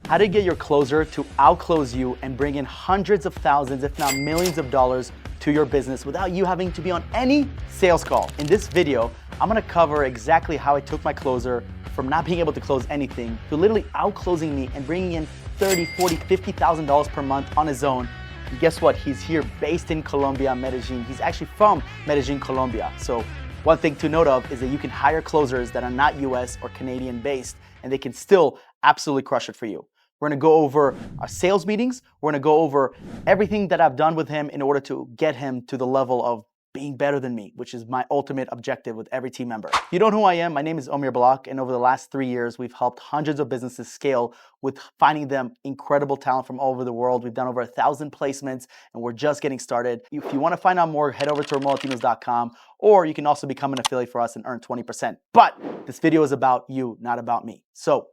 How to get your closer to outclose you and bring in hundreds of thousands, if not millions of dollars to your business without you having to be on any sales call. In this video, I'm gonna cover exactly how I took my closer from not being able to close anything to literally outclosing me and bringing in $30, $40, $50,000 per month on his own. And guess what? He's here based in Colombia, Medellin. He's actually from Medellin, Colombia. So one thing to note of is that you can hire closers that are not US or Canadian based, and they can still absolutely crush it for you. We're gonna go over our sales meetings. We're gonna go over everything that I've done with him in order to get him to the level of being better than me, which is my ultimate objective with every team member. If you don't know who I am, my name is Omir Block, and over the last 3 years, we've helped hundreds of businesses scale with finding them incredible talent from all over the world. We've done over 1,000 placements, and we're just getting started. If you wanna find out more, head over to RemoLatinos.com, or you can also become an affiliate for us and earn 20%. But this video is about you, not about me. So,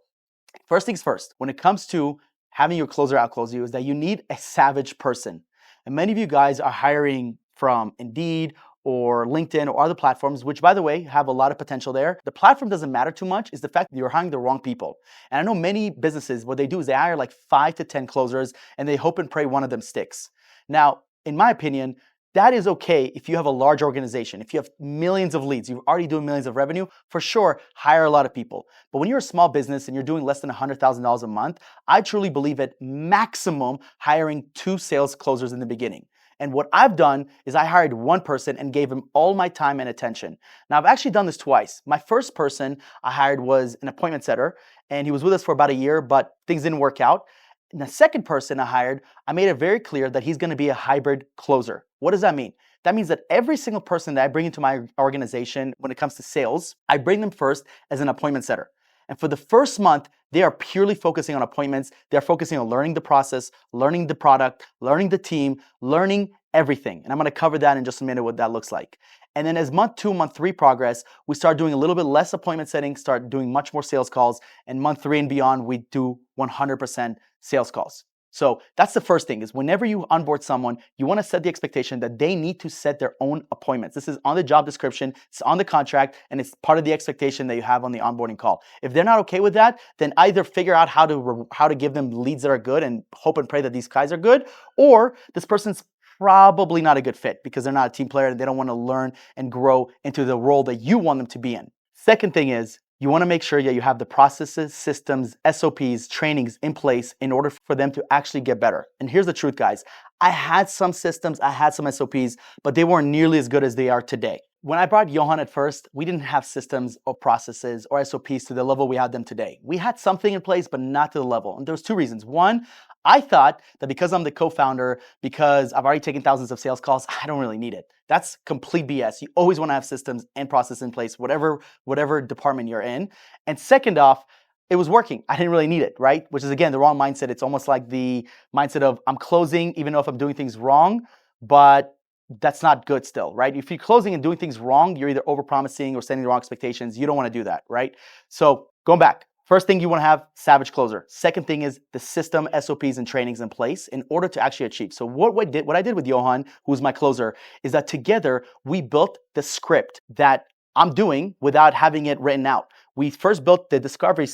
first things first, when it comes to having your closer outclose you, is that you need a savage person. And many of you guys are hiring from Indeed or LinkedIn or other platforms, which by the way, have a lot of potential there. The platform doesn't matter too much, it's the fact that you're hiring the wrong people. And I know many businesses, what they do is they hire like 5 to 10 closers and they hope and pray one of them sticks. Now, in my opinion, that is okay if you have a large organization. If you have millions of leads, you're already doing millions of revenue, for sure, hire a lot of people. But when you're a small business and you're doing less than $100,000 a month, I truly believe at maximum hiring 2 sales closers in the beginning. And what I've done is I hired one person and gave him all my time and attention. Now, I've actually done this twice. My first person I hired was an appointment setter, and he was with us for about a year, but things didn't work out. And the second person I hired, I made it very clear that he's gonna be a hybrid closer. What does that mean? That means that every single person that I bring into my organization when it comes to sales, I bring them first as an appointment setter. And for the first month, they are purely focusing on appointments. They're focusing on learning the process, learning the product, learning the team, learning everything. And I'm gonna cover that in just a minute, what that looks like. And then as month 2, month 3 progress, we start doing a little bit less appointment setting, start doing much more sales calls. And month 3 and beyond, we do 100% sales calls. So that's the first thing, is whenever you onboard someone, you wanna set the expectation that they need to set their own appointments. This is on the job description, it's on the contract, and it's part of the expectation that you have on the onboarding call. If they're not okay with that, then either figure out how to give them leads that are good and hope and pray that these guys are good, or this person's probably not a good fit because they're not a team player and they don't wanna learn and grow into the role that you want them to be in. Second thing is, you wanna make sure that you have the processes, systems, SOPs, trainings in place in order for them to actually get better. And here's the truth, guys. I had some systems, I had some SOPs, but they weren't nearly as good as they are today. When I brought Johan at first, we didn't have systems or processes or SOPs to the level we had them today. We had something in place, but not to the level. And there was 2 reasons. One, I thought that because I'm the co-founder, because I've already taken thousands of sales calls, I don't really need it. That's complete BS. You always wanna have systems and processes in place, whatever department you're in. And second off, it was working. I didn't really need it, right? Which is, again, the wrong mindset. It's almost like the mindset of I'm closing even though if I'm doing things wrong, but that's not good still, right? If you're closing and doing things wrong, you're either overpromising or setting the wrong expectations. You don't wanna do that, right? So going back, first thing you wanna have, savage closer. Second thing is the system, SOPs, and trainings in place in order to actually achieve. So what I did with Johan, who's my closer, is that together we built the script that I'm doing without having it written out. We first built the discovery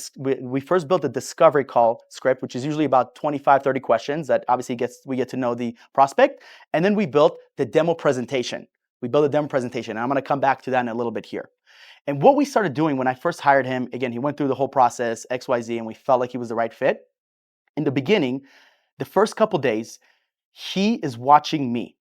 call script, which is usually about 25, 30 questions that obviously we get to know the prospect. And then we built the demo presentation. We built a demo presentation, and I'm gonna come back to that in a little bit here. And what we started doing when I first hired him, again, he went through the whole process, XYZ, and we felt like he was the right fit. In the beginning, the first couple days, he is watching me,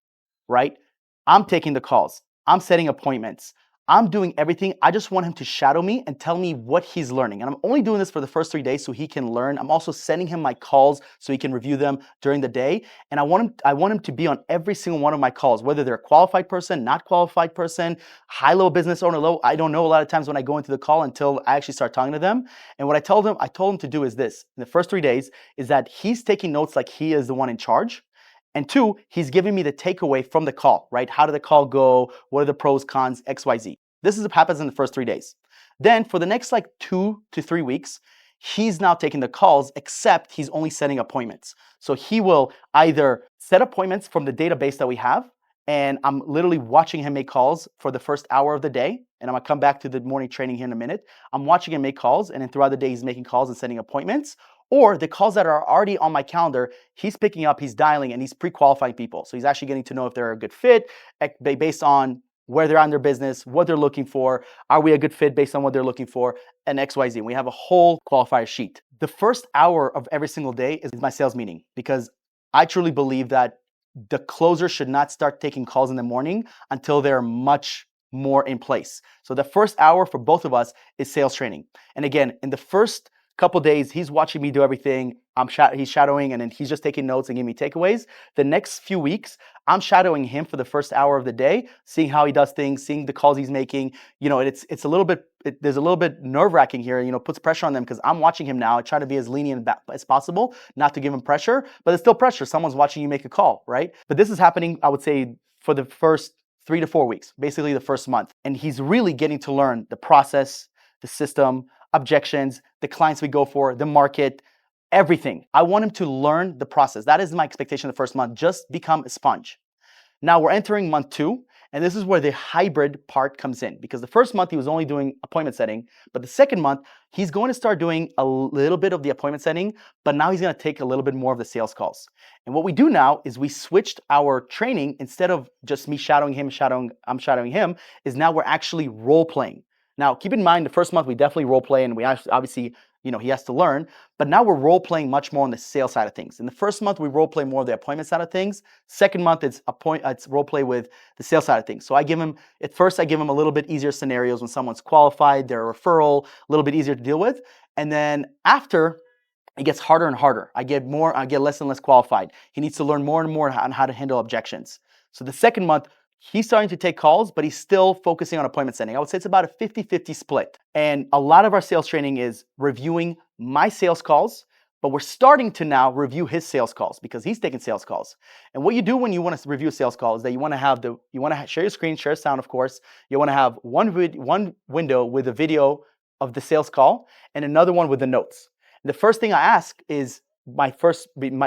right? I'm taking the calls. I'm setting appointments. I'm doing everything. I just want him to shadow me and tell me what he's learning. And I'm only doing this for the first 3 days so he can learn. I'm also sending him my calls so he can review them during the day. And I want him to be on every single one of my calls, whether they're a qualified person, not qualified person, high-level business owner, low. I don't know a lot of times when I go into the call until I actually start talking to them. And what I told him to do is this, in the first 3 days, is that he's taking notes like he is the one in charge. And 2, he's giving me the takeaway from the call, right? How did the call go? What are the pros, cons, XYZ? This is what happens in the first 3 days. Then for the next like 2 to 3 weeks, he's now taking the calls, except he's only setting appointments. So he will either set appointments from the database that we have, and I'm literally watching him make calls for the first hour of the day. And I'm gonna come back to the morning training here in a minute. I'm watching him make calls, and then throughout the day, he's making calls and setting appointments. Or the calls that are already on my calendar, he's picking up, he's dialing, and he's pre-qualifying people. So he's actually getting to know if they're a good fit based on where they're on their business, what they're looking for. Are we a good fit based on what they're looking for? And XYZ. And we have a whole qualifier sheet. The first hour of every single day is my sales meeting, because I truly believe that the closer should not start taking calls in the morning until they're much more in place. So the first hour for both of us is sales training. And again, in the first couple days, he's watching me do everything. He's shadowing, and then he's just taking notes and giving me takeaways. The next few weeks, I'm shadowing him for the first hour of the day, seeing how he does things, seeing the calls he's making. It's a little bit, there's a little bit nerve-wracking here, puts pressure on them, because I'm watching him now. I try to be as lenient as possible, not to give him pressure, but it's still pressure. Someone's watching you make a call, right? But this is happening, I would say, for the first 3 to 4 weeks, basically the first month. And he's really getting to learn the process, the system, objections, the clients we go for, the market, everything. I want him to learn the process. That is my expectation the first month. Just become a sponge. Now we're entering month 2, and this is where the hybrid part comes in, because the first month he was only doing appointment setting, but the second month he's going to start doing a little bit of the appointment setting, but now he's going to take a little bit more of the sales calls. And what we do now is we switched our training. Instead of just me shadowing him, I'm shadowing him, is now we're actually role playing. Now, keep in mind, the first month we definitely role play, and we obviously, he has to learn, but now we're role playing much more on the sales side of things. In the first month, we role play more of the appointment side of things. Second month, it's role play with the sales side of things. So at first I give him a little bit easier scenarios when someone's qualified, they're a referral, a little bit easier to deal with. And then after, it gets harder and harder. I get less and less qualified. He needs to learn more and more on how to handle objections. So the second month, he's starting to take calls, but he's still focusing on appointment setting. I would say it's about a 50-50 split. And a lot of our sales training is reviewing my sales calls, but we're starting to now review his sales calls, because he's taking sales calls. And what you do when you want to review a sales call is that you want to share your screen, share sound, of course. You want to have one window with a video of the sales call and another one with the notes. The first thing I ask is, my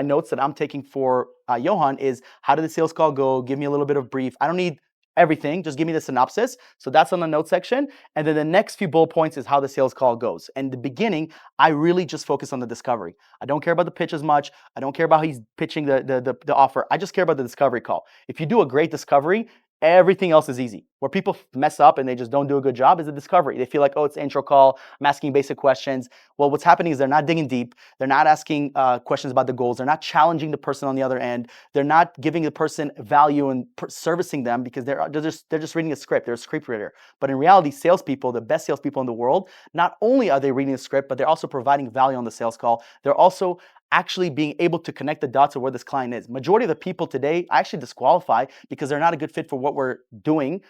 notes that I'm taking for Johan is, how did the sales call go? Give me a little bit of brief. I don't need everything, just give me the synopsis. So that's on the note section. And then the next few bullet points is how the sales call goes. And the beginning, I really just focus on the discovery. I don't care about the pitch as much. I don't care about how he's pitching the offer. I just care about the discovery call. If you do a great discovery, everything else is easy. Where people mess up and they just don't do a good job is the discovery. They feel like, oh, it's an intro call, I'm asking basic questions. Well, what's happening is they're not digging deep. They're not asking questions about the goals. They're not challenging the person on the other end. They're not giving the person value and servicing them, because they're just reading a script. They're a script reader. But in reality, salespeople, the best salespeople in the world, not only are they reading a script, but they're also providing value on the sales call. They're also actually being able to connect the dots of where this client is. Majority of the people today, I actually disqualify because they're not a good fit for what we're doing.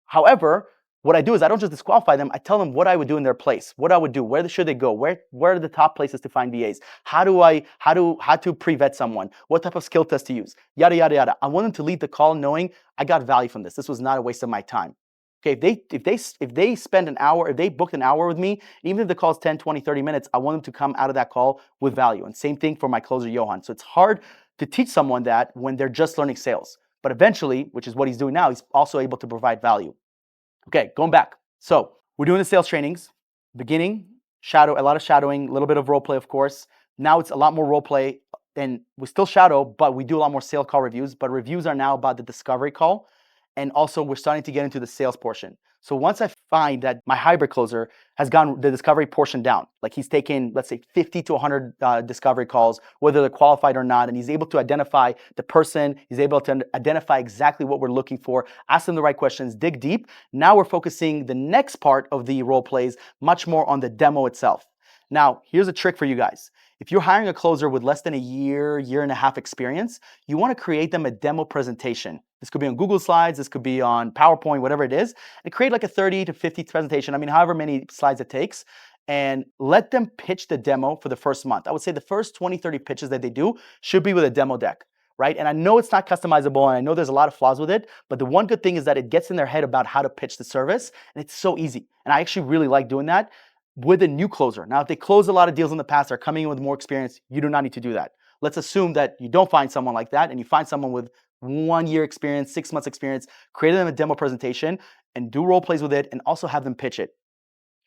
However, what I do is I don't just disqualify them. I tell them what I would do in their place, what I would do, where should they go, where are the top places to find VAs, how to pre-vet someone, what type of skill test to use, yada, yada, yada. I want them to leave the call knowing I got value from this. This was not a waste of my time. Okay, if they spend an hour, if they booked an hour with me, even if the call is 10, 20, 30 minutes, I want them to come out of that call with value. And same thing for my closer, Johan. So it's hard to teach someone that when they're just learning sales. But eventually, which is what he's doing now, he's also able to provide value. Okay, going back. So we're doing the sales trainings. Beginning, a lot of shadowing, a little bit of role play, of course. Now it's a lot more role play, and we still shadow, but we do a lot more sales call reviews. But reviews are now about the discovery call. And also, we're starting to get into the sales portion. So once I find that my hybrid closer has gotten the discovery portion down, like he's taken, let's say, 50 to 100 discovery calls, whether they're qualified or not, and he's able to identify the person, he's able to identify exactly what we're looking for, ask them the right questions, dig deep. Now we're focusing the next part of the role plays much more on the demo itself. Now, here's a trick for you guys. If you're hiring a closer with less than a year and a half experience, you want to create them a demo presentation. This could be on Google Slides, this could be on PowerPoint, whatever it is, and create like a 30 to 50 presentation. I mean, however many slides it takes, and let them pitch the demo for the first month. I would say the first 20, 30 pitches that they do should be with a demo deck, right? And I know it's not customizable, and I know there's a lot of flaws with it, but the one good thing is that it gets in their head about how to pitch the service, and it's so easy. And I actually really like doing that with a new closer. Now, if they closed a lot of deals in the past, they're coming in with more experience, you do not need to do that. Let's assume that you don't find someone like that, and you find someone with 1 year experience, 6 months experience, create them a demo presentation and do role plays with it, and also have them pitch it.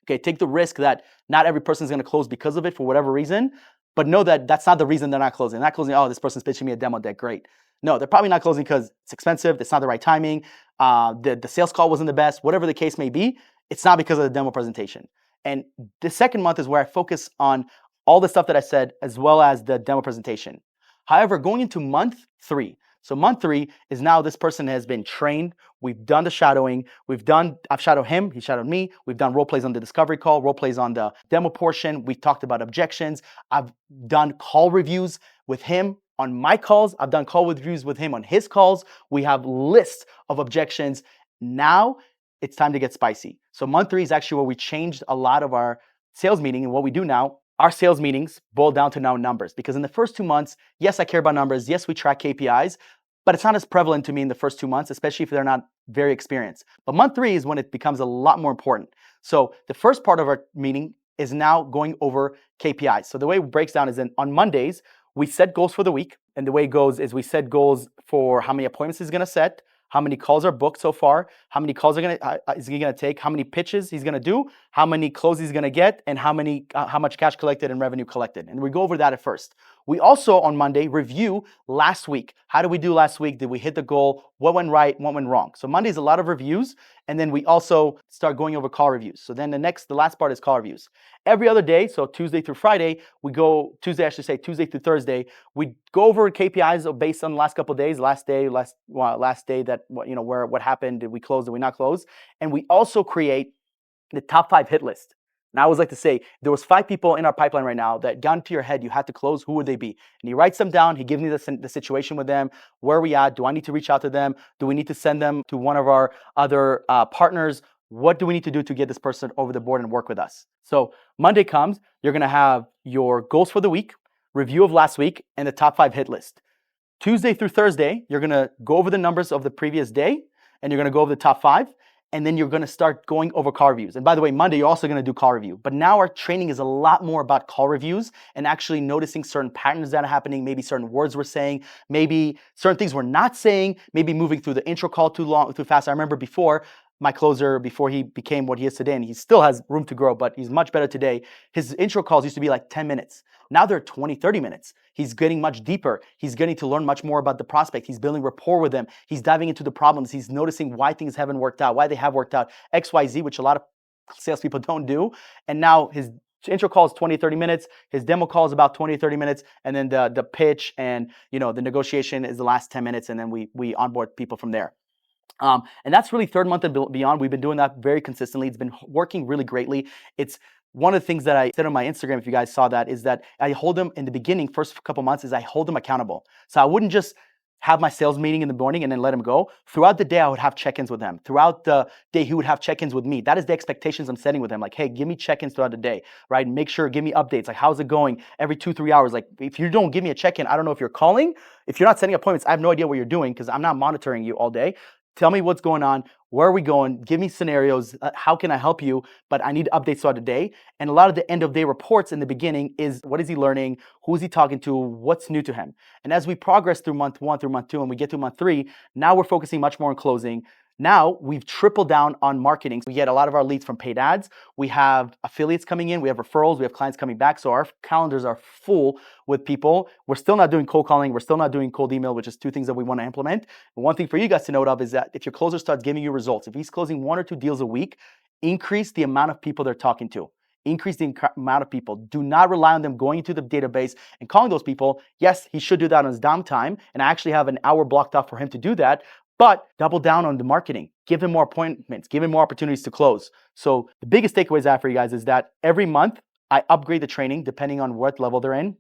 Okay, take the risk that not every person is going to close because of it for whatever reason, But know that that's not the reason they're not closing. They're not closing, oh, this person's pitching me a demo deck, great. No, they're probably not closing because it's expensive, it's not the right timing, the sales call wasn't the best, whatever the case may be, it's not because of the demo presentation. And the second month is where I focus on all the stuff that I said, as well as the demo presentation. However, going into month 3, so month 3 is now this person has been trained. We've done the shadowing. I've shadowed him. He shadowed me. We've done role plays on the discovery call, role plays on the demo portion. We talked about objections. I've done call reviews with him on my calls. I've done call reviews with him on his calls. We have lists of objections. Now it's time to get spicy. So month 3 is actually where we changed a lot of our sales meeting, and what we do now, our sales meetings boil down to now numbers, because in the first 2 months, yes, I care about numbers. Yes, we track KPIs, but it's not as prevalent to me in the first 2 months, especially if they're not very experienced. But month 3 is when it becomes a lot more important. So the first part of our meeting is now going over KPIs. So the way it breaks down is on Mondays, we set goals for the week. And the way it goes is we set goals for how many appointments he's gonna set, how many calls are booked so far, how many calls is he gonna take, how many pitches he's gonna do, how many closes he's gonna get, and how much cash collected and revenue collected. And we go over that at first. We also on Monday review last week. How did we do last week? Did we hit the goal? What went right? What went wrong? So Monday's a lot of reviews, and then we also start going over call reviews. So then the last part is call reviews. Every other day, so Tuesday through Friday, Tuesday through Thursday, we go over KPIs based on the last couple of days, last day that what happened, did we close, did we not close, and we also create the top 5 hit list. And I always like to say, there was 5 people in our pipeline right now that got into your head, you had to close, who would they be? And he writes them down, he gives me the situation with them, where are we at, do I need to reach out to them, do we need to send them to one of our other partners, what do we need to do to get this person over the board and work with us? So Monday comes, you're gonna have your goals for the week, review of last week, and the top 5 hit list. Tuesday through Thursday, you're gonna go over the numbers of the previous day, and you're gonna go over the top 5, and then you're gonna start going over call reviews. And by the way, Monday, you're also gonna do call review. But now our training is a lot more about call reviews and actually noticing certain patterns that are happening, maybe certain words we're saying, maybe certain things we're not saying, maybe moving through the intro call too fast. I remember before, my closer, before he became what he is today, and he still has room to grow, but he's much better today. His intro calls used to be like 10 minutes. Now they're 20, 30 minutes. He's getting much deeper. He's getting to learn much more about the prospect. He's building rapport with them. He's diving into the problems. He's noticing why things haven't worked out, why they have worked out, X, Y, Z, which a lot of salespeople don't do. And now his intro call is 20, 30 minutes. His demo call is about 20, 30 minutes. And then the pitch and the negotiation is the last 10 minutes. And then we onboard people from there. And that's really third month and beyond. We've been doing that very consistently. It's been working really greatly. It's one of the things that I said on my Instagram, if you guys saw that, is that I hold them in the beginning, first couple months, is I hold them accountable. So I wouldn't just have my sales meeting in the morning and then let him go. Throughout the day, I would have check-ins with him. Throughout the day, he would have check-ins with me. That is the expectations I'm setting with him. Like, hey, give me check-ins throughout the day, right? Make sure, give me updates. Like, how's it going every 2-3 hours? Like, if you don't give me a check-in, I don't know if you're calling. If you're not setting appointments, I have no idea what you're doing because I'm not monitoring you all day. Tell me what's going on. Where are we going? Give me scenarios. How can I help you? But I need updates throughout the day. And a lot of the end of day reports in the beginning is what is he learning? Who is he talking to? What's new to him? And as we progress through month 1 through month 2 and we get to month 3, now we're focusing much more on closing. Now we've tripled down on marketing. We get a lot of our leads from paid ads. We have affiliates coming in. We have referrals. We have clients coming back. So our calendars are full with people. We're still not doing cold calling. We're still not doing cold email, which is 2 things that we want to implement. And one thing for you guys to note of is that if your closer starts giving you results, if he's closing 1 or 2 deals a week, increase the amount of people they're talking to. Increase the amount of people. Do not rely on them going into the database and calling those people. Yes, he should do that on his downtime. And I actually have an hour blocked off for him to do that. But double down on the marketing. Give him more appointments. Give him more opportunities to close. So the biggest takeaways I have for you guys is that every month I upgrade the training depending on what level they're in.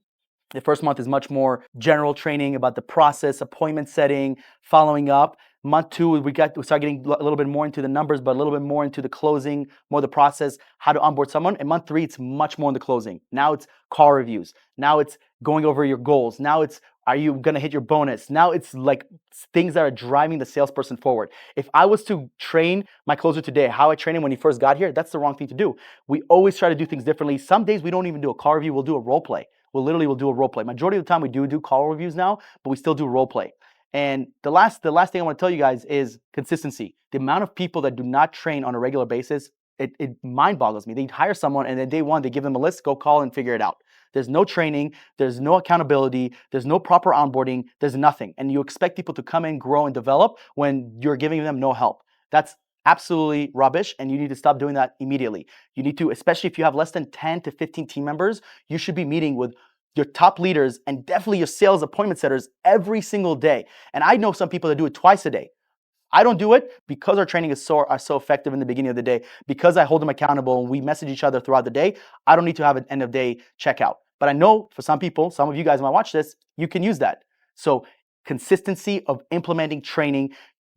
The first month is much more general training about the process, appointment setting, following up. Month 2, we start getting a little bit more into the numbers, but a little bit more into the closing, more the process, how to onboard someone. And month 3, it's much more in the closing. Now it's call reviews. Now it's going over your goals. Now it's, are you going to hit your bonus? Now it's like things that are driving the salesperson forward. If I was to train my closer today, how I trained him when he first got here, that's the wrong thing to do. We always try to do things differently. Some days we don't even do a call review. We'll do a role play. We'll do a role play. Majority of the time we do call reviews now, but we still do role play. And the last thing I want to tell you guys is consistency. The amount of people that do not train on a regular basis, it mind boggles me. They hire someone and then day 1, they give them a list, go call and figure it out. there's no training, there's no accountability, there's no proper onboarding, there's nothing. And you expect people to come in, grow, and develop when you're giving them no help. That's absolutely rubbish, and you need to stop doing that immediately. You need to, especially if you have less than 10 to 15 team members, you should be meeting with your top leaders and definitely your sales appointment setters every single day. And I know some people that do it twice a day. I don't do it because our training is so effective in the beginning of the day, because I hold them accountable and we message each other throughout the day. I don't need to have an end of day checkout. But I know for some people, some of you guys might watch this, you can use that. So consistency of implementing training,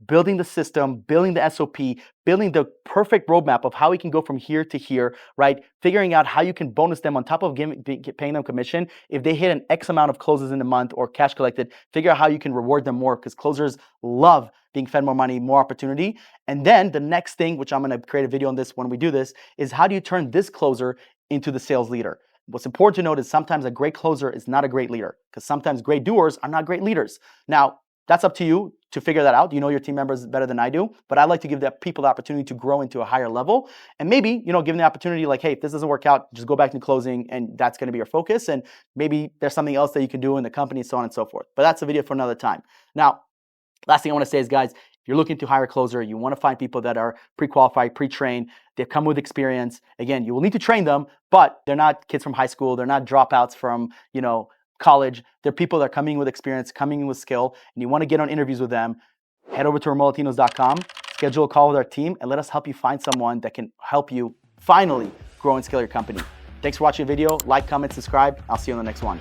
building the system, building the SOP, building the perfect roadmap of how we can go from here to here, right? Figuring out how you can bonus them on top of paying them commission. If they hit an X amount of closes in a month or cash collected, figure out how you can reward them more, because closers love being fed more money, more opportunity. And then the next thing, which I'm going to create a video on this when we do this, is how do you turn this closer into the sales leader? What's important to note is sometimes a great closer is not a great leader, because sometimes great doers are not great leaders. Now, that's up to you to figure that out. You know your team members better than I do, but I like to give the people the opportunity to grow into a higher level, and maybe, give them the opportunity, like, hey, if this doesn't work out, just go back to closing, and that's going to be your focus, and maybe there's something else that you can do in the company, so on and so forth. But that's a video for another time. Now, last thing I want to say is, guys, if you're looking to hire a closer, you want to find people that are pre-qualified, pre-trained, they come with experience. Again, you will need to train them, but they're not kids from high school, they're not dropouts from, college. They're people that are coming with experience, coming in with skill, and you want to get on interviews with them. Head over to RamonLatinos.com, schedule a call with our team, and let us help you find someone that can help you finally grow and scale your company. Thanks for watching the video. Like, comment, subscribe. I'll see you on the next one.